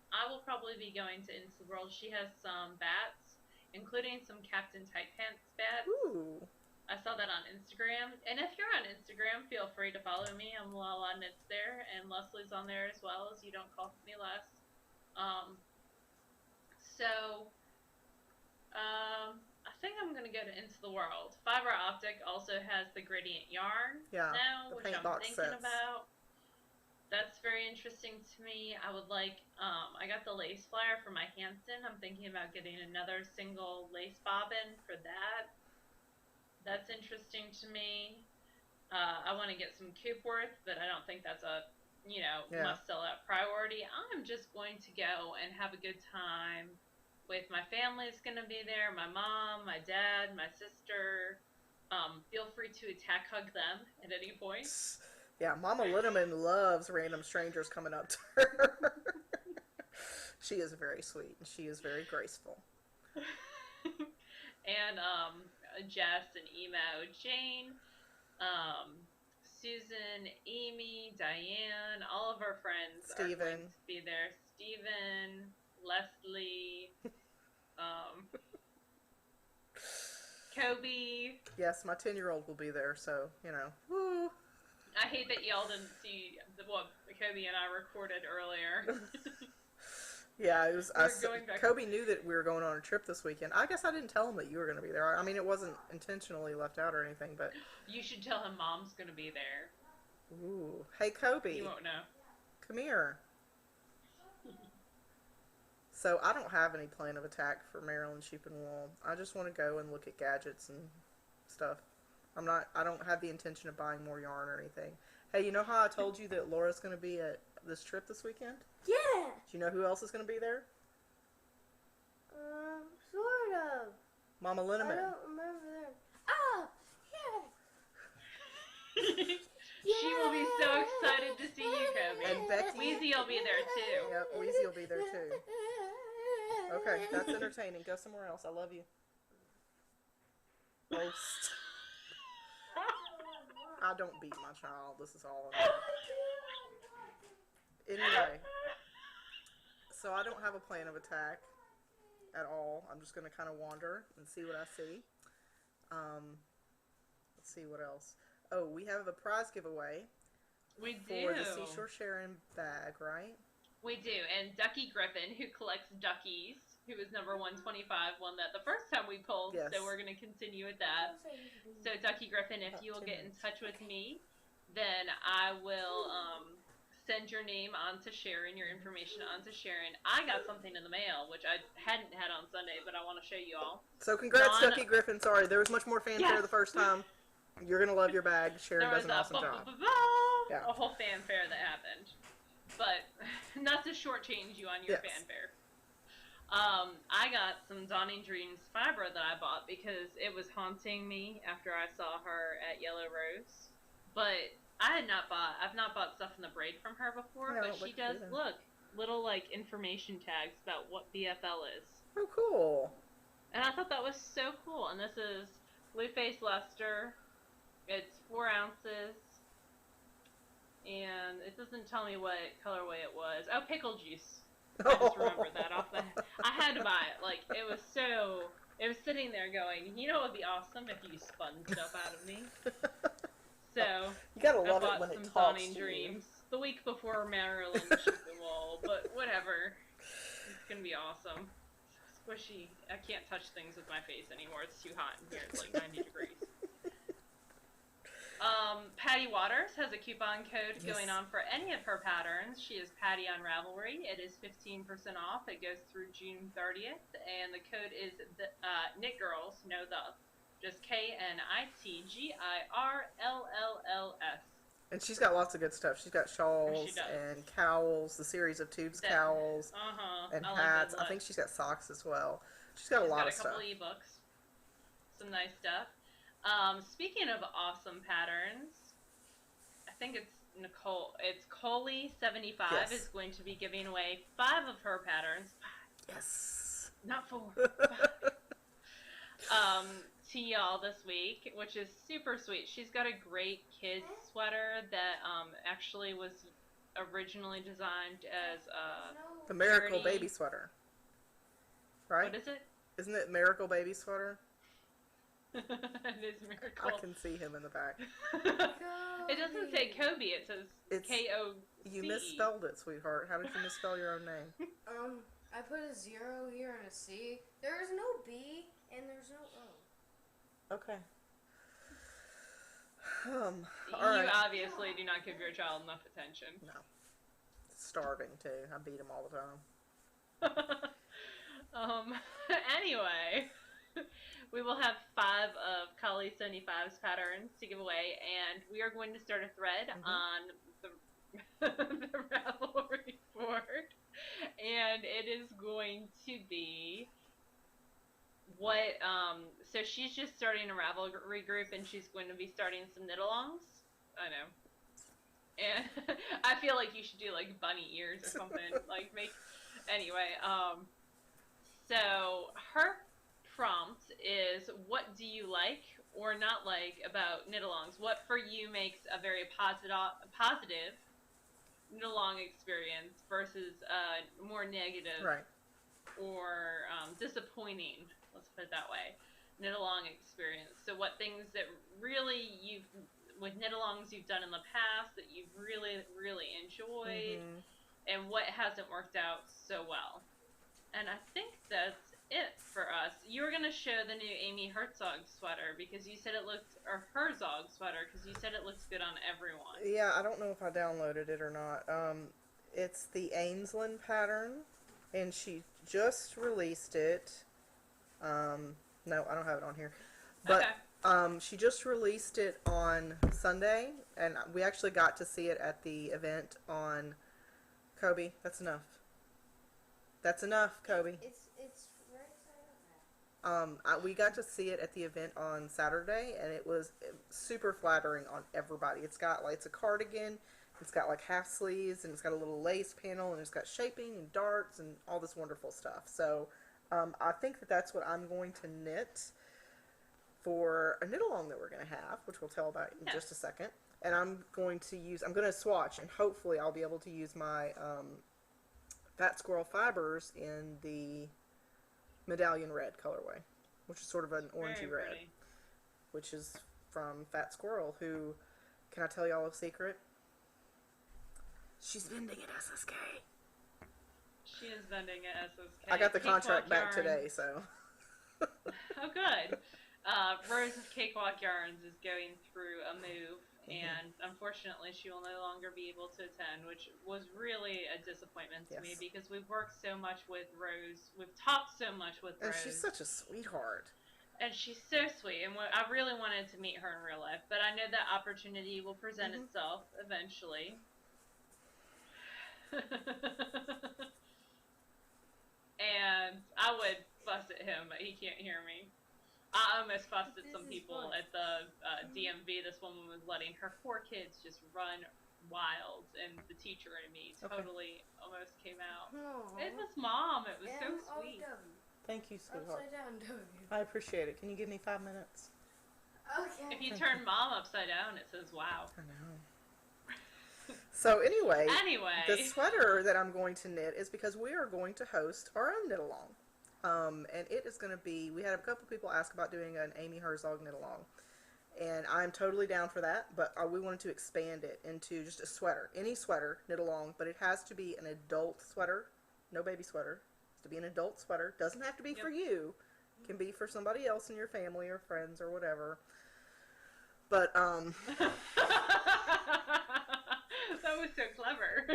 I will probably be going to Into the World. She has some bats, including some Captain Tight Pants bats. Ooh. I saw that on Instagram. And if you're on Instagram, feel free to follow me. I'm Lala Knits there, and Leslie's on there as well, as You Don't Cost Me Less. I think I'm going to go to Into the World. Fiber Optic also has the gradient yarn now, which I'm thinking about. That's very interesting to me. I would like, I got the lace flyer for my Hanson. I'm thinking about getting another single lace bobbin for that. That's interesting to me. I want to get some Coopworth, but I don't think that's a, must sell out priority. I'm just going to go and have a good time with my family's going to be there. My mom, my dad, my sister. Feel free to attack hug them at any point. Yeah, Mama Linneman loves random strangers coming up to her. She is very sweet and she is very graceful. And Jess and Emo, Jane, Susan, Amy, Diane, all of our friends are going to be there. Steven, Leslie, Kobe. Yes, my 10-year-old will be there, so, woo. I hate that y'all didn't see what Kobe and I recorded earlier. Yeah, it was. Kobe knew that we were going on a trip this weekend. I guess I didn't tell him that you were going to be there. I mean, it wasn't intentionally left out or anything, but you should tell him Mom's going to be there. Ooh, hey Kobe. He won't know. Come here. So I don't have any plan of attack for Maryland Sheep and Wool. I just want to go and look at gadgets and stuff. I don't have the intention of buying more yarn or anything. Hey, you know how I told you that Laura's going to be at this trip this weekend? Yeah. Do you know who else is going to be there? Sort of. Mama Linneman. I don't remember that. Oh, yeah. She will be so excited to see you, Kobe. And Becky. Weezy will be there too. Yep, Weezy will be there too. Okay, that's entertaining. Go somewhere else. I love you. Roast. I don't beat my child. This is all I'm doing. Anyway, so I don't have a plan of attack at all. I'm just going to kind of wander and see what I see. Let's see what else. Oh, we have a prize giveaway. We do. For the Seashore Sharon bag, right? We do. And Ducky Griffin, who collects duckies, who was number 125, won that the first time we pulled. Yes. So we're going to continue with that. So Ducky Griffin, if you will get in touch with me, then I will send your name on to Sharon, your information on to Sharon. I got something in the mail, which I hadn't had on Sunday, but I want to show you all. So congrats, Ducky Griffin. Sorry, there was much more fanfare the first time. You're going to love your bag. Sharon does an awesome job. A whole fanfare that happened. But not to shortchange you on your fanfare. I got some Dawning Dreams fiber that I bought because it was haunting me after I saw her at Yellow Rose. But I've not bought stuff in the braid from her before, but she does, little, information tags about what BFL is. Oh, cool. And I thought that was so cool. And this is Blue Face Luster. It's 4 ounces. And it doesn't tell me what colorway it was. Oh, pickle juice. I just remembered that off the... I had to buy it. It was sitting there going, you know what would be awesome if you spun stuff out of me. So, you gotta love I bought it when some it talks Dawning to Dreams the week before Maryland Sheep and Wool, but whatever. It's gonna be awesome. Squishy. I can't touch things with my face anymore. It's too hot in here. It's 90 degrees. Patty Waters has a coupon code Yes. going on for any of her patterns. She is Patty on Ravelry. It is 15% off. It goes through June 30th, and the code is TheKnitGirlls. No, just KNITGIRLLS. And she's got lots of good stuff. She's got shawls She does. and cowls, the series of tubes cowls and I hats. Like I think she's got socks as well. She's got a lot of stuff. stuff. Got a couple ebooks. Some nice stuff. Speaking of awesome patterns, I think it's Nicole. It's Coley75 Yes. is going to be giving away 5 of her patterns. Yes. Not 4. 5. To y'all this week, which is super sweet. She's got a great kids sweater that actually was originally designed as The Miracle charity. Baby Sweater. Right? What is it? Isn't it Miracle Baby Sweater? It is Miracle. I can see him in the back. It doesn't say Kobe. It says It's- Koce. You misspelled it, sweetheart. How did you misspell your own name? I put a 0 here and a C. There is no B and there's no O. Okay. You Alright. obviously do not give your child enough attention. No. Starving too. I beat him all the time. Anyway, we will have 5 of Kali 75's patterns to give away, and we are going to start a thread on the Ravelry board, and it is going to be what, so she's just starting a Ravelry group, and she's going to be starting some knit-alongs. I know. And I feel like you should do, like, bunny ears or something, anyway, so her prompt is, what do you like or not like about knit-alongs? What for you makes a very positive knit-along experience versus more negative Right. or disappointing, let's put it that way, knit-along experience. So what things that really with knit-alongs you've done in the past that you've really, really enjoyed, and what hasn't worked out so well. And I think that's it for us. You were going to show the new Amy Herzog sweater because you said it looked, or Herzog sweater, because you said it looks good on everyone. Yeah, I don't know if I downloaded it or not. It's the Ainsland pattern, and she just released it. No, I don't have it on here. But she just released it on Sunday, and we actually got to see it at the event on Kobe. That's enough. That's enough, Kobe. It's right side up. We got to see it at the event on Saturday, and it was super flattering on everybody. It's got like, it's a cardigan, it's got like half sleeves, and it's got a little lace panel, and it's got shaping and darts and all this wonderful stuff. So I think that that's what I'm going to knit for a knit along that we're going to have, which we'll tell about in just a second. And I'm going to swatch, and hopefully I'll be able to use my Fat Squirrel fibers in the Medallion Red colorway, which is sort of an orangey red, which is from Fat Squirrel, who, can I tell y'all a secret? She's vending at SSK. She is vending at SSK. I got the contract back Yarns. today, so. Oh, good. Rose of Cakewalk Yarns is going through a move, and unfortunately she will no longer be able to attend, which was really a disappointment to me because we've worked so much with Rose. We've talked so much with Rose. And she's such a sweetheart. And she's so sweet, and I really wanted to meet her in real life, but I know that opportunity will present itself eventually. And I would fuss at him, but he can't hear me. I almost fussed at some people at the DMV. This woman was letting her 4 kids just run wild, and the teacher and me totally almost came out. Aww. It was Mom. It was so sweet. Thank you, sweetheart. Upside down W. I appreciate it. Can you give me 5 minutes? Okay. If you turn Mom upside down, it says wow. I know. So anyway, the Anyway, sweater that I'm going to knit is because we are going to host our own knit along. And it is going to be, we had a couple people ask about doing an Amy Herzog knit along. And I'm totally down for that, but we wanted to expand it into just a sweater. Any sweater, knit along, but it has to be an adult sweater, no baby sweater. It has to be an adult sweater. Doesn't have to be for you. It can be for somebody else in your family or friends or whatever. But That was so clever.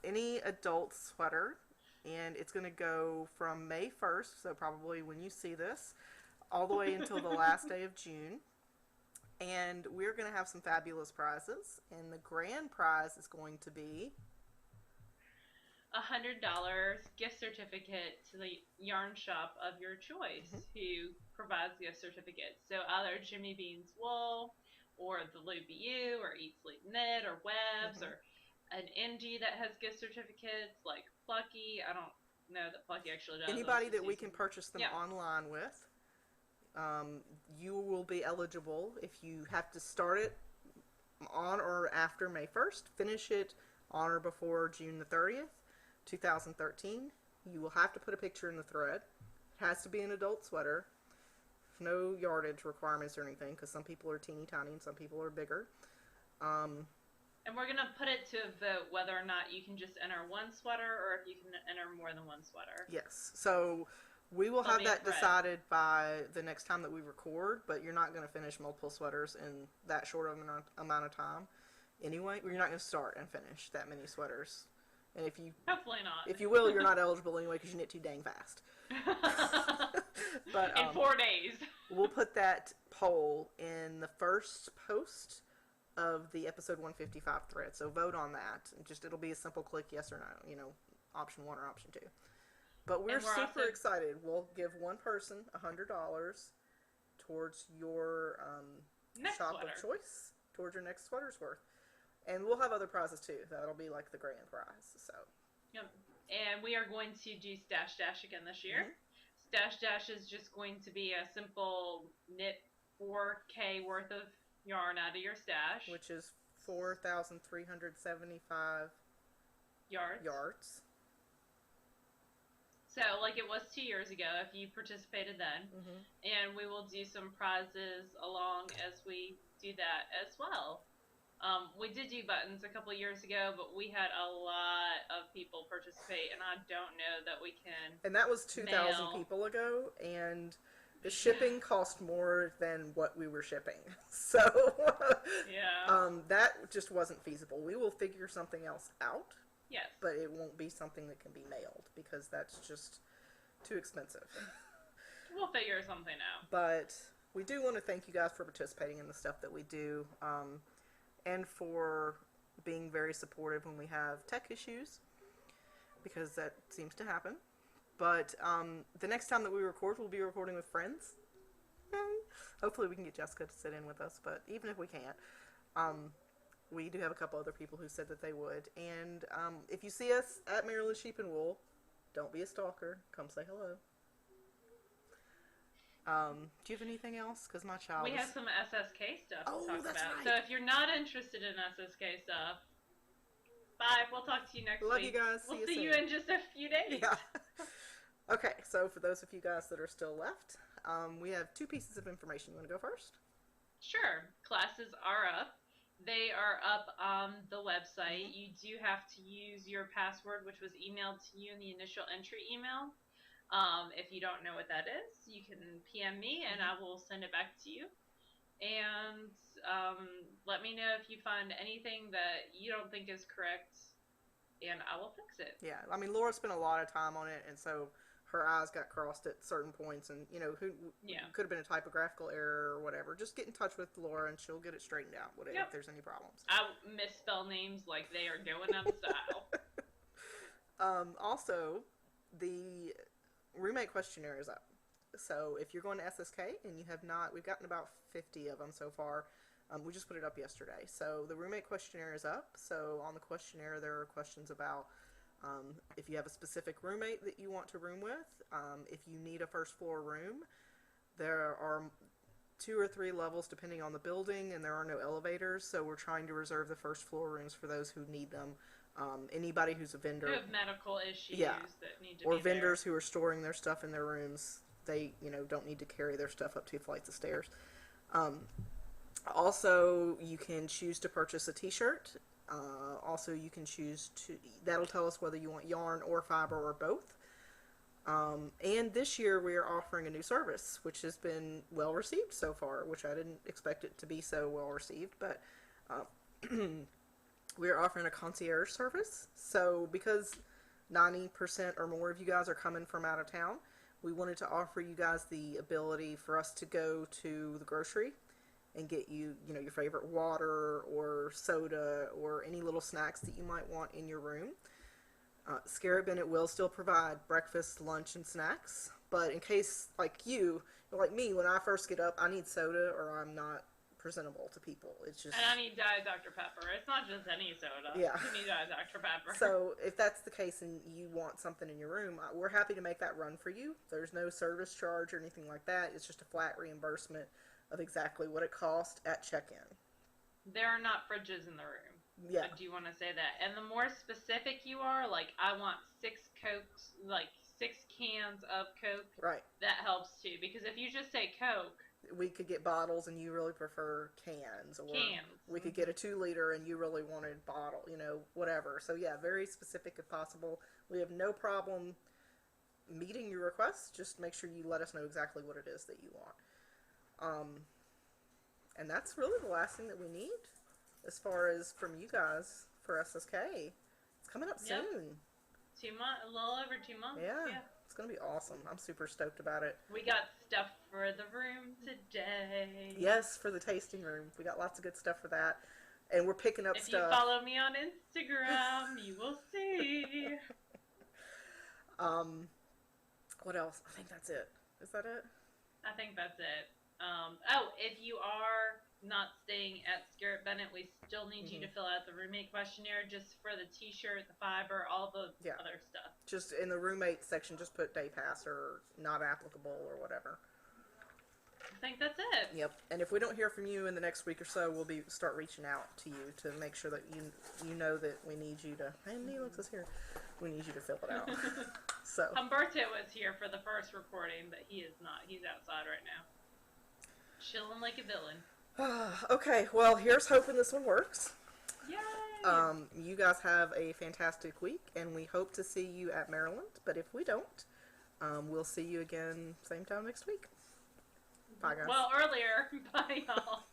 any adult sweater, and it's going to go from May 1st, so probably when you see this, all the way until the last day of June. And we're going to have some fabulous prizes, and the grand prize is going to be $100 gift certificate to the yarn shop of your choice, who provides gift certificates. So either Jimmy Bean's Wool, or the Loopy U, or Eat Sleep Knit, or Webs, or an NG that has gift certificates, like Plucky. I don't know that Plucky actually does. anybody that we can purchase them online with. You will be eligible if you have to start it on or after May 1st, finish it on or before June the 30th, 2013. You will have to put a picture in the thread. It has to be an adult sweater. No yardage requirements or anything, because some people are teeny tiny and some people are bigger. And we're going to put it to a vote whether or not you can just enter one sweater or if you can enter more than one sweater. Yes. So we will have that decided by the next time that we record, but you're not going to finish multiple sweaters in that short of an amount of time. Anyway, you're not going to start and finish that many sweaters. And if you... Hopefully not. If you will, you're not eligible anyway because you knit too dang fast. But in 4 days. We'll put that poll in the first post of the episode 155 thread. So vote on that. It'll be a simple click yes or no. You know, option 1 or option 2. But we're super excited. We'll give one person $100 towards your shop sweater of choice, towards your next sweater's worth. And we'll have other prizes too. That'll be like the grand prize. So. Yep. And we are going to do Stash Dash again this year. Stash Dash is just going to be a simple knit 4K worth of yarn out of your stash. Which is 4,375 yards. So, like it was 2 years ago, if you participated then. And we will do some prizes along as we do that as well. We did do buttons a couple of years ago, but we had a lot of people participate, and I don't know that we can. And that was 2,000 people ago, and the shipping cost more than what we were shipping. So, that just wasn't feasible. We will figure something else out. Yes. But it won't be something that can be mailed, because that's just too expensive. We'll figure something out. But we do want to thank you guys for participating in the stuff that we do. And for being very supportive when we have tech issues, because that seems to happen. But the next time that we record, we'll be recording with friends. Hopefully we can get Jessica to sit in with us, but even if we can't, we do have a couple other people who said that they would. And if you see us at Maryland Sheep and Wool, don't be a stalker. Come say hello. Do you have anything else? Because my child. We have some SSK stuff to talk about. Right. So if you're not interested in SSK stuff, bye. We'll talk to you next week. Love you guys. We'll see you in just a few days. Yeah. Okay, so for those of you guys that are still left, we have 2 pieces of information. You want to go first? Sure. Classes are up. They are up on the website. You do have to use your password, which was emailed to you in the initial entry email. If you don't know what that is, you can PM me and I will send it back to you. And let me know if you find anything that you don't think is correct, and I will fix it. Yeah, I mean, Laura spent a lot of time on it, and so her I's got crossed at certain points, and, you know, could have been a typographical error or whatever. Just get in touch with Laura, and she'll get it straightened out if there's any problems. I misspell names like they are going out of style. Also, the roommate questionnaire is up. So if you're going to SSK and you have not, we've gotten about 50 of them so far. We just put it up yesterday. So the roommate questionnaire is up. So on the questionnaire, there are questions about if you have a specific roommate that you want to room with, if you need a first floor room. There are 2 or 3 levels depending on the building, and there are no elevators. So we're trying to reserve the first floor rooms for those who need them. Anybody who's a vendor, who have medical issues that need to or be vendors there. who are storing their stuff in their rooms, they don't need to carry their stuff up 2 flights of stairs. Also, you can choose to purchase a t-shirt. Also, you can choose to, that'll tell us whether you want yarn or fiber or both. And this year we are offering a new service, which has been well received so far, which I didn't expect it to be so well received, but we are offering a concierge service. So because 90% or more of you guys are coming from out of town, we wanted to offer you guys the ability for us to go to the grocery and get you, your favorite water or soda or any little snacks that you might want in your room. Scarab Bennett will still provide breakfast, lunch, and snacks, but in case, like me, when I first get up, I need soda or I'm not presentable to people. It's just... And I need Diet Dr. Pepper. It's not just any soda. Yeah. You need Diet Dr. Pepper. So if that's the case and you want something in your room, we're happy to make that run for you. There's no service charge or anything like that. It's just a flat reimbursement of exactly what it cost at check-in. There are not fridges in the room. Yeah. Do you want to say that? And the more specific you are, like, I want 6 Cokes, like 6 cans of Coke. Right. That helps too, because if you just say Coke, we could get bottles and you really prefer cans, or cans. We could get a 2-liter and you really wanted bottle, whatever. So yeah, very specific if possible. We have no problem meeting your requests. Just make sure you let us know exactly what it is that you want. And that's really the last thing that we need as far as from you guys for SSK. It's coming up soon. 2 months, a little over 2 months. Yeah. It's going to be awesome. I'm super stoked about it. We got stuff for the room today. Yes, for the tasting room. We got lots of good stuff for that. And we're picking up stuff. If you follow me on Instagram, you will see. What else? I think that's it. Is that it? I think that's it. If you are not staying at Scarab Bennett, we still need you to fill out the roommate questionnaire just for the t-shirt, the fiber, all the other stuff. Just in the roommate section, just put day pass or not applicable or whatever. I think that's it. Yep. And if we don't hear from you in the next week or so, we'll start reaching out to you to make sure that you know that we need you to... Hey, Neelix is here. We need you to fill it out. So Humberto was here for the first recording, but he is not. He's outside right now. Chilling like a villain. Okay, well, here's hoping this one works. Yay! You guys have a fantastic week, and we hope to see you at Maryland. But if we don't, we'll see you again same time next week. Bye, guys. Well, earlier. Bye, y'all.